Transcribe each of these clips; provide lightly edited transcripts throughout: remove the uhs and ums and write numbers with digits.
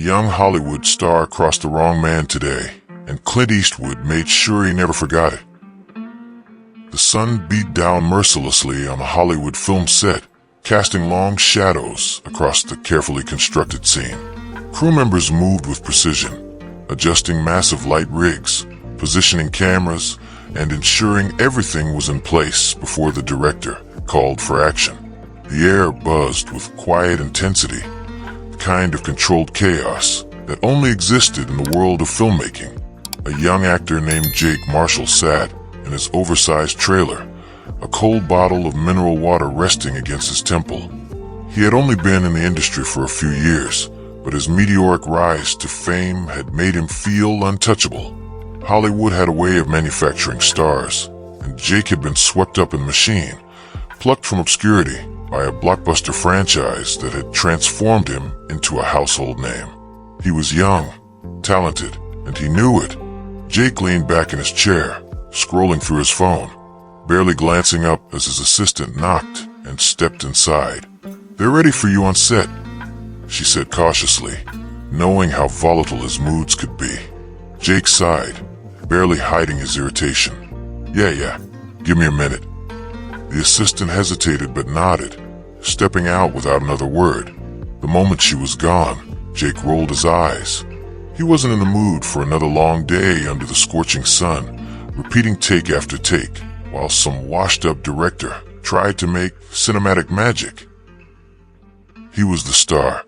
young Hollywood star crossed the wrong man today, and Clint Eastwood made sure he never forgot it. The sun beat down mercilessly on the Hollywood film set, casting long shadows across the carefully constructed scene. Crew members moved with precision, adjusting massive light rigs, positioning cameras, and ensuring everything was in place before the director called for action. The air buzzed with quiet intensity, the kind of controlled chaos that only existed in the world of filmmaking. A young actor named Jake Marshall sat in his oversized trailer, a cold bottle of mineral water resting against his temple. He had only been in the industry for a few years, but his meteoric rise to fame had made him feel untouchable. Hollywood had a way of manufacturing stars, and Jake had been swept up in the machine, plucked from obscurity by a blockbuster franchise that had transformed him into a household name. He was young, talented, and he knew it. Jake leaned back in his chair, scrolling through his phone, barely glancing up as his assistant knocked and stepped inside. "They're ready for you on set," she said cautiously, knowing how volatile his moods could be. Jake sighed, barely hiding his irritation. Yeah, give me a minute." The assistant hesitated but nodded, stepping out without another word. The moment she was gone, Jake rolled his eyes. He wasn't in the mood for another long day under the scorching sun, repeating take after take, while some washed-up director tried to make cinematic magic. He was the star.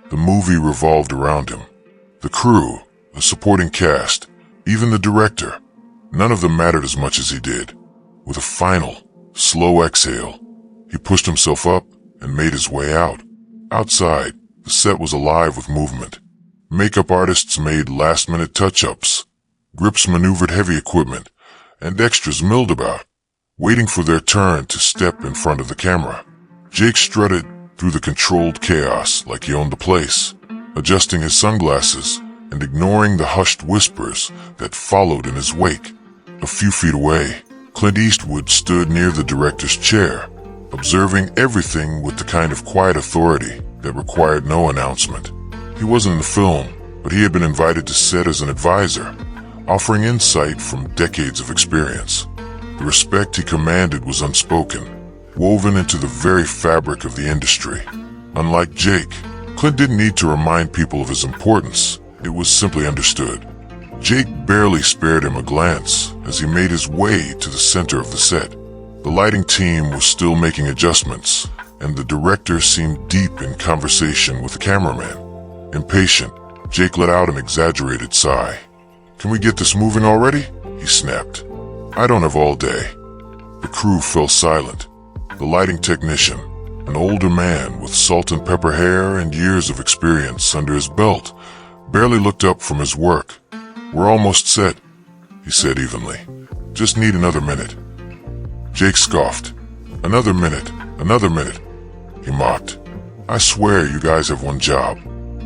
The movie revolved around him. The crew, the supporting cast, even the director, none of them mattered as much as he did. With a final, slow exhale, he pushed himself up and made his way out. Outside, the set was alive with movement. Makeup artists made last-minute touch-ups. Grips maneuvered heavy equipment, and extras milled about, waiting for their turn to step in front of the camera. Jake strutted through the controlled chaos like he owned the place, adjusting his sunglasses and ignoring the hushed whispers that followed in his wake. A few feet away, Clint Eastwood stood near the director's chair, observing everything with the kind of quiet authority that required no announcement. He wasn't in the film, but he had been invited to set as an advisor, offering insight from decades of experience. The respect he commanded was unspoken, woven into the very fabric of the industry. Unlike Jake, Clint didn't need to remind people of his importance. It was simply understood. Jake barely spared him a glance as he made his way to the center of the set. The lighting team was still making adjustments, and the director seemed deep in conversation with the cameraman. Impatient, Jake let out an exaggerated sigh. "Can we get this moving already?" he snapped. "I don't have all day." The crew fell silent. The lighting technician, an older man with salt and pepper hair and years of experience under his belt, barely looked up from his work. "We're almost set," he said evenly. "Just need another minute." Jake scoffed. "Another minute, another minute," he mocked. "I swear you guys have one job.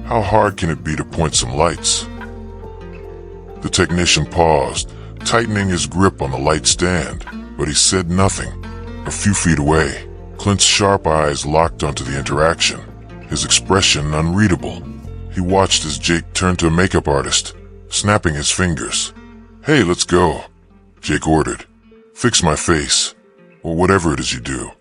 How hard can it be to point some lights?" The technician paused, tightening his grip on the light stand, but he said nothing. A few feet away, Clint's sharp eyes locked onto the interaction, his expression unreadable. He watched as Jake turned to a makeup artist, snapping his fingers. "Hey, let's go," Jake ordered. "Fix my face, or whatever it is you do."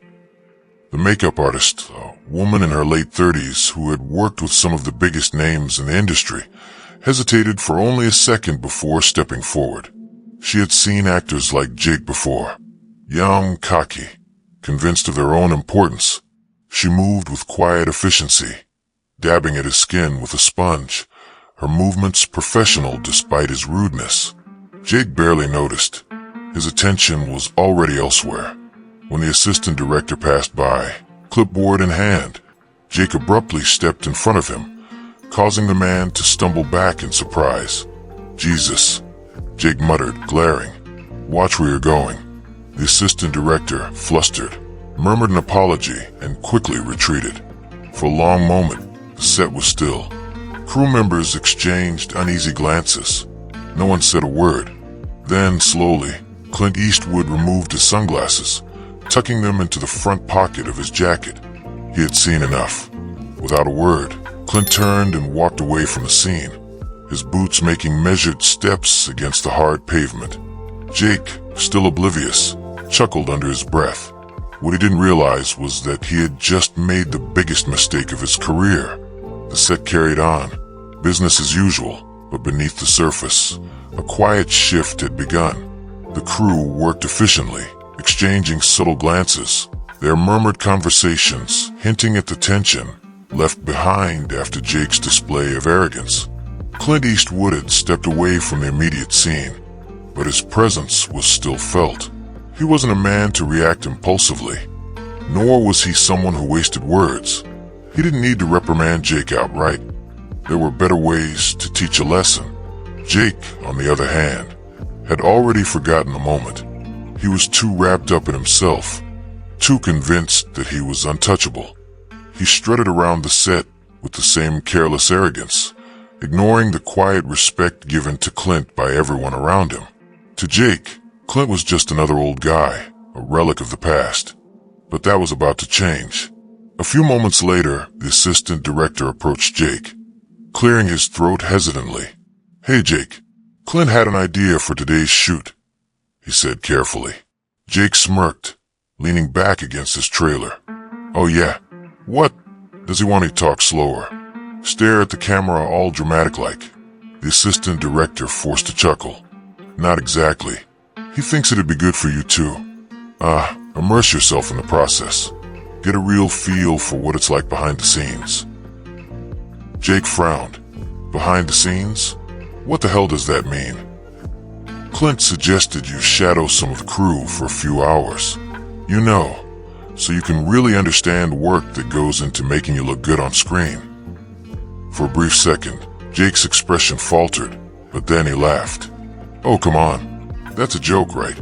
The makeup artist, a woman in her late 30s who had worked with some of the biggest names in the industry, hesitated for only a second before stepping forward. She had seen actors like Jake before, young, cocky, convinced of their own importance. She moved with quiet efficiency, dabbing at his skin with a sponge, her movements professional despite his rudeness. Jake barely noticed. His attention was already elsewhere. When the assistant director passed by, clipboard in hand, Jake abruptly stepped in front of him, causing the man to stumble back in surprise. "Jesus," Jake muttered, glaring. "Watch where you're going." The assistant director, flustered, murmured an apology and quickly retreated. For a long moment, the set was still. Crew members exchanged uneasy glances. No one said a word. Then, slowly, Clint Eastwood removed his sunglasses, tucking them into the front pocket of his jacket. He had seen enough. Without a word, Clint turned and walked away from the scene, his boots making measured steps against the hard pavement. Jake, still oblivious, chuckled under his breath. What he didn't realize was that he had just made the biggest mistake of his career. The set carried on, business as usual, but beneath the surface, a quiet shift had begun. The crew worked efficiently, exchanging subtle glances, their murmured conversations hinting at the tension left behind after Jake's display of arrogance. Clint Eastwood had stepped away from the immediate scene, but his presence was still felt. He wasn't a man to react impulsively, nor was he someone who wasted words. He didn't need to reprimand Jake outright. There were better ways to teach a lesson. Jake, on the other hand, had already forgotten the moment. He was too wrapped up in himself, too convinced that he was untouchable. He strutted around the set with the same careless arrogance, ignoring the quiet respect given to Clint by everyone around him. To Jake, Clint was just another old guy, a relic of the past. But that was about to change. A few moments later, the assistant director approached Jake, clearing his throat hesitantly. "Hey, Jake, Clint had an idea for today's shoot," he said carefully. Jake smirked, leaning back against his trailer. "Oh yeah? What? Does he want me to talk slower? Stare at the camera all dramatic-like?" The assistant director forced a chuckle. "Not exactly. He thinks it'd be good for you too. Immerse yourself in the process. Get a real feel for what it's like behind the scenes." Jake frowned. "Behind the scenes? What the hell does that mean?" "Clint suggested you shadow some of the crew for a few hours. You know, so you can really understand work that goes into making you look good on screen." For a brief second, Jake's expression faltered, but then he laughed. "Oh, come on. That's a joke, right?"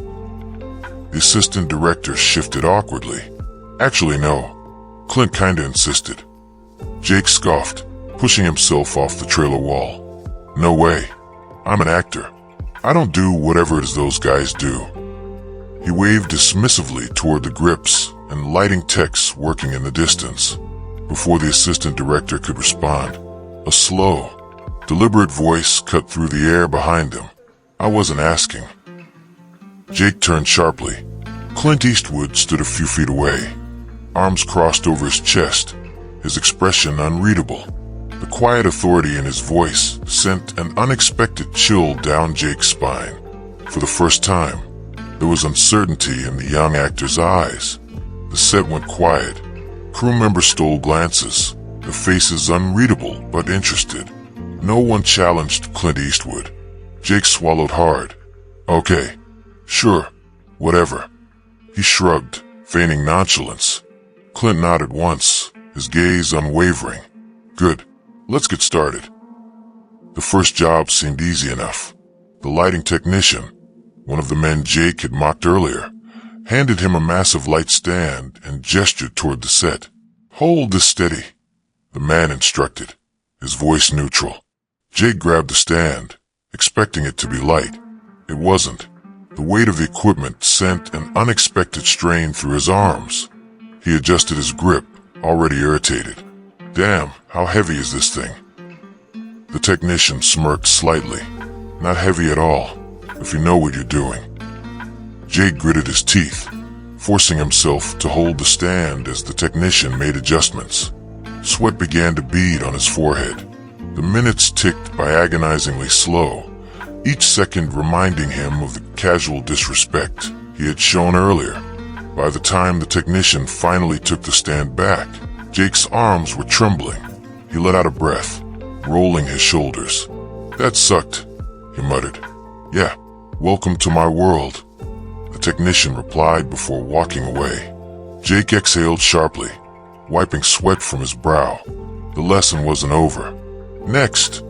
The assistant director shifted awkwardly. "Actually, no. Clint kinda insisted." Jake scoffed, pushing himself off the trailer wall. "No way. I'm an actor. I don't do whatever it is those guys do." He waved dismissively toward the grips and lighting techs working in the distance. Before the assistant director could respond, a slow, deliberate voice cut through the air behind him. "I wasn't asking." Jake turned sharply. Clint Eastwood stood a few feet away, arms crossed over his chest, his expression unreadable. The quiet authority in his voice sent an unexpected chill down Jake's spine. For the first time, there was uncertainty in the young actor's eyes. The set went quiet. Crew members stole glances, their faces unreadable but interested. No one challenged Clint Eastwood. Jake swallowed hard. "Okay, sure, whatever." He shrugged, feigning nonchalance. Clint nodded once, his gaze unwavering. "Good. Let's get started." The first job seemed easy enough. The lighting technician, one of the men Jake had mocked earlier, handed him a massive light stand and gestured toward the set. "Hold this steady," the man instructed, his voice neutral. Jake grabbed the stand, expecting it to be light. It wasn't. The weight of the equipment sent an unexpected strain through his arms. He adjusted his grip, already irritated. "Damn, how heavy is this thing?" The technician smirked slightly. "Not heavy at all, if you know what you're doing." Jake gritted his teeth, forcing himself to hold the stand as the technician made adjustments. Sweat began to bead on his forehead. The minutes ticked by agonizingly slow, each second reminding him of the casual disrespect he had shown earlier. By the time the technician finally took the stand back, Jake's arms were trembling. He let out a breath, rolling his shoulders. "That sucked," he muttered. "Yeah, welcome to my world," the technician replied before walking away. Jake exhaled sharply, wiping sweat from his brow. The lesson wasn't over. Next,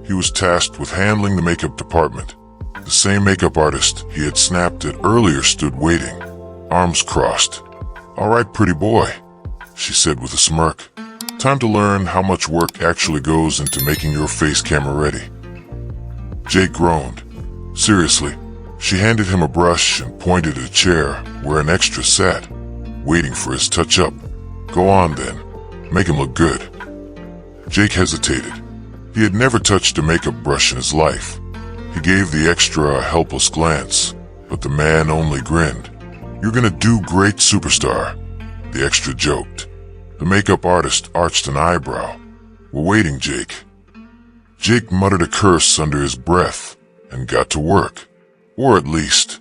he was tasked with handling the makeup department. The same makeup artist he had snapped at earlier stood waiting, arms crossed. "All right, pretty boy," she said with a smirk. "Time to learn how much work actually goes into making your face camera ready." Jake groaned. Seriously, she handed him a brush and pointed at a chair where an extra sat, waiting for his touch-up. "Go on then. Make him look good." Jake hesitated. He had never touched a makeup brush in his life. He gave the extra a helpless glance, but the man only grinned. "You're gonna do great, superstar," the extra joked. The makeup artist arched an eyebrow. "We're waiting, Jake." Jake muttered a curse under his breath and got to work. Or at least,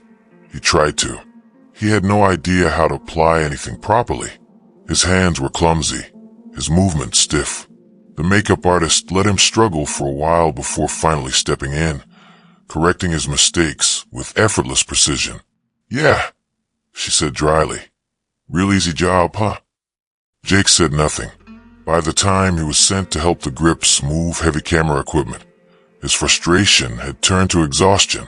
he tried to. He had no idea how to apply anything properly. His hands were clumsy, his movements stiff. The makeup artist let him struggle for a while before finally stepping in, correcting his mistakes with effortless precision. "Yeah," she said dryly. "Real easy job, huh?" Jake said nothing. By the time he was sent to help the grips move heavy camera equipment, his frustration had turned to exhaustion.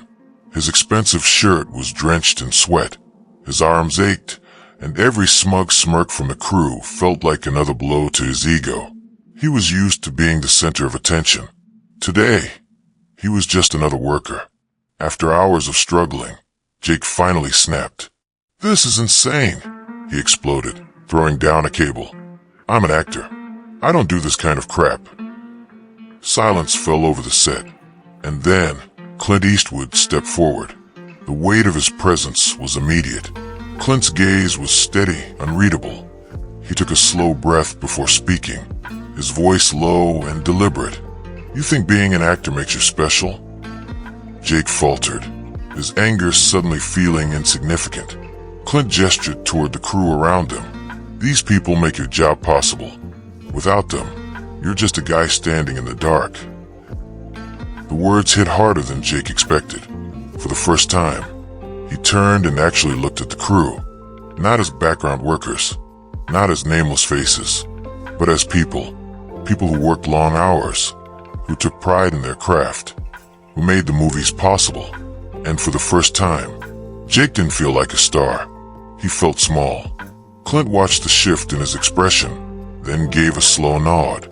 His expensive shirt was drenched in sweat. His arms ached, and every smug smirk from the crew felt like another blow to his ego. He was used to being the center of attention. Today, he was just another worker. After hours of struggling, Jake finally snapped. "This is insane," he exploded, throwing down a cable. "I'm an actor. I don't do this kind of crap." Silence fell over the set, and then Clint Eastwood stepped forward. The weight of his presence was immediate. Clint's gaze was steady, unreadable. He took a slow breath before speaking, his voice low and deliberate. "You think being an actor makes you special?" Jake faltered, his anger suddenly feeling insignificant. Clint gestured toward the crew around him. "These people make your job possible. Without them, you're just a guy standing in the dark." The words hit harder than Jake expected. For the first time, he turned and actually looked at the crew, not as background workers, not as nameless faces, but as people who worked long hours, who took pride in their craft, who made the movies possible. And for the first time, Jake didn't feel like a star. He felt small. Clint watched the shift in his expression, then gave a slow nod.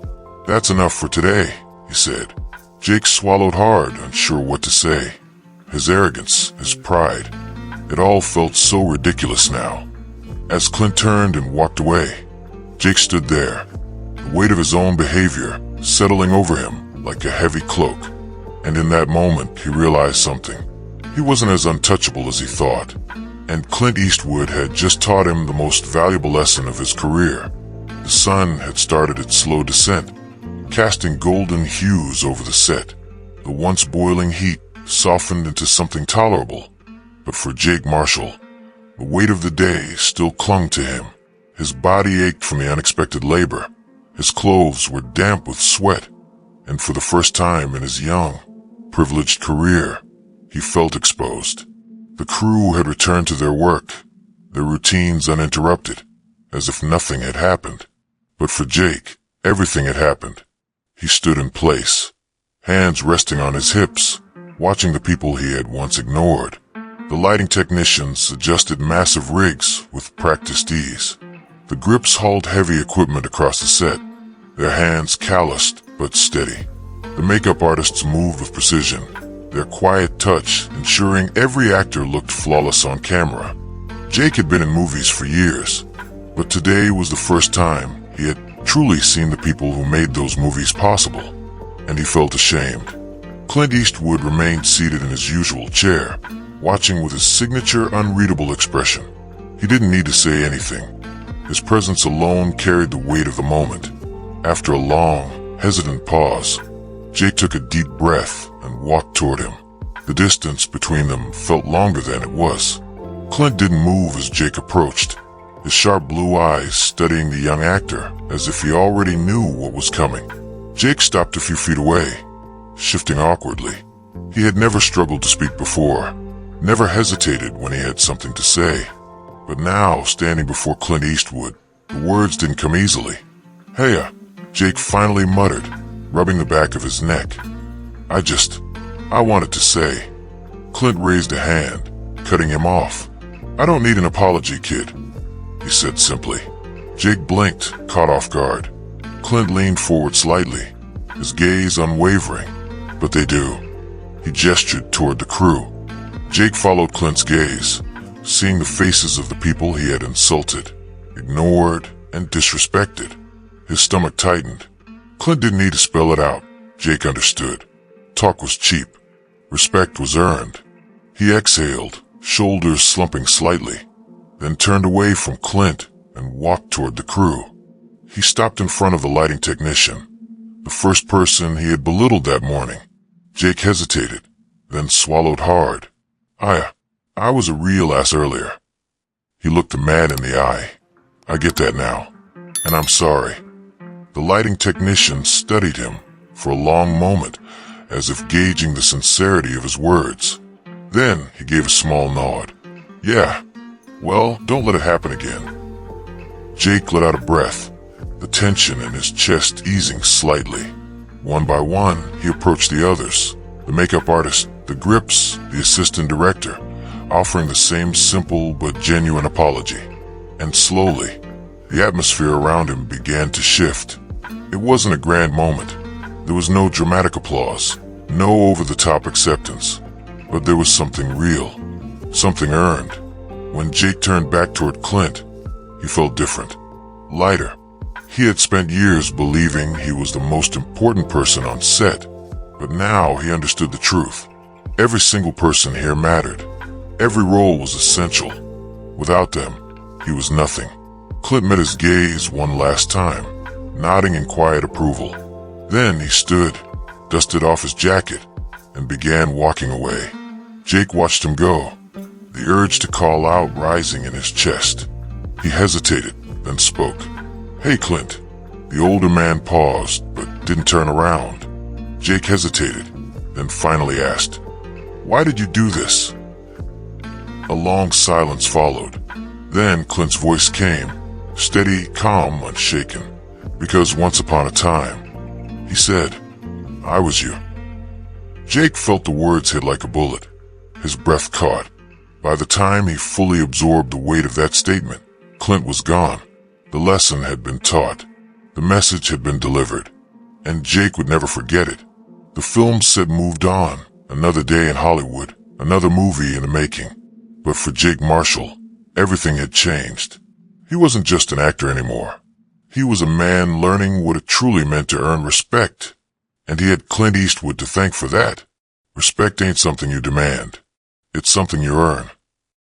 "That's enough for today," he said. Jake swallowed hard, unsure what to say. His arrogance, his pride, it all felt so ridiculous now. As Clint turned and walked away, Jake stood there, the weight of his own behavior settling over him like a heavy cloak. And in that moment, he realized something. He wasn't as untouchable as he thought. And Clint Eastwood had just taught him the most valuable lesson of his career. The sun had started its slow descent, casting golden hues over the set. The once boiling heat softened into something tolerable. But for Jake Marshall, the weight of the day still clung to him. His body ached from the unexpected labor. His clothes were damp with sweat. And for the first time in his young, privileged career, he felt exposed. The crew had returned to their work, their routines uninterrupted, as if nothing had happened. But for Jake, everything had happened. He stood in place, hands resting on his hips, watching the people he had once ignored. The lighting technicians adjusted massive rigs with practiced ease. The grips hauled heavy equipment across the set, their hands calloused but steady. The makeup artists moved with precision, their quiet touch ensuring every actor looked flawless on camera. Jake had been in movies for years, but today was the first time he had truly seen the people who made those movies possible, and he felt ashamed. Clint Eastwood remained seated in his usual chair, watching with his signature unreadable expression. He didn't need to say anything. His presence alone carried the weight of the moment. After a long, hesitant pause, Jake took a deep breath and walked toward him. The distance between them felt longer than it was. Clint didn't move as Jake approached, his sharp blue eyes studying the young actor as if he already knew what was coming. Jake stopped a few feet away, shifting awkwardly. He had never struggled to speak before, never hesitated when he had something to say. But now, standing before Clint Eastwood, the words didn't come easily. "Hey, Jake finally muttered, rubbing the back of his neck. I wanted to say." Clint raised a hand, cutting him off. "I don't need an apology, kid," he said simply. Jake blinked, caught off guard. Clint leaned forward slightly, his gaze unwavering. "But they do." He gestured toward the crew. Jake followed Clint's gaze, seeing the faces of the people he had insulted, ignored, and disrespected. His stomach tightened. Clint didn't need to spell it out. Jake understood. Talk was cheap. Respect was earned. He exhaled, shoulders slumping slightly, then turned away from Clint and walked toward the crew. He stopped in front of the lighting technician, the first person he had belittled that morning. Jake hesitated, then swallowed hard. I was a real ass earlier. He looked the man in the eye. I get that now, and I'm sorry. The lighting technician studied him for a long moment, as if gauging the sincerity of his words. Then he gave a small nod. Yeah, well, don't let it happen again. Jake let out a breath, the tension in his chest easing slightly. One by one, he approached the others, the makeup artist, the grips, the assistant director, offering the same simple but genuine apology. And slowly, the atmosphere around him began to shift. It wasn't a grand moment. There was no dramatic applause, no over-the-top acceptance. But there was something real, something earned. When Jake turned back toward Clint, he felt different, lighter. He had spent years believing he was the most important person on set, but now he understood the truth. Every single person here mattered. Every role was essential. Without them, he was nothing. Clint met his gaze one last time, nodding in quiet approval. Then he stood, dusted off his jacket, and began walking away. Jake watched him go, the urge to call out rising in his chest. He hesitated, then spoke. Hey, Clint. The older man paused, but didn't turn around. Jake hesitated, then finally asked, Why did you do this? A long silence followed. Then Clint's voice came, steady, calm, unshaken. Because once upon a time, he said, I was you. Jake felt the words hit like a bullet. His breath caught. By the time he fully absorbed the weight of that statement, Clint was gone. The lesson had been taught. The message had been delivered. And Jake would never forget it. The film set moved on. Another day in Hollywood. Another movie in the making. But for Jake Marshall, everything had changed. He wasn't just an actor anymore. He was a man learning what it truly meant to earn respect. And he had Clint Eastwood to thank for that. Respect ain't something you demand. It's something you earn.